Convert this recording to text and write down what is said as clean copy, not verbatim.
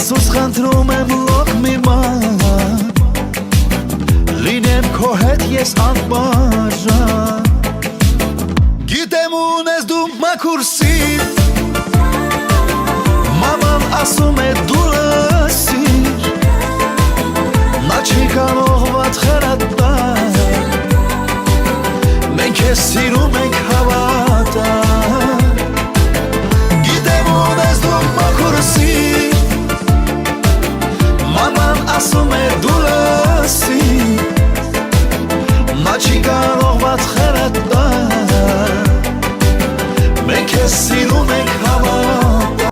Աստծուց խնդրում եմ լող մի բան, լինեմ քո հետ ես անբաժան։ Գիտեմ ունես դու մաքուր սիրտ, մաման ասում է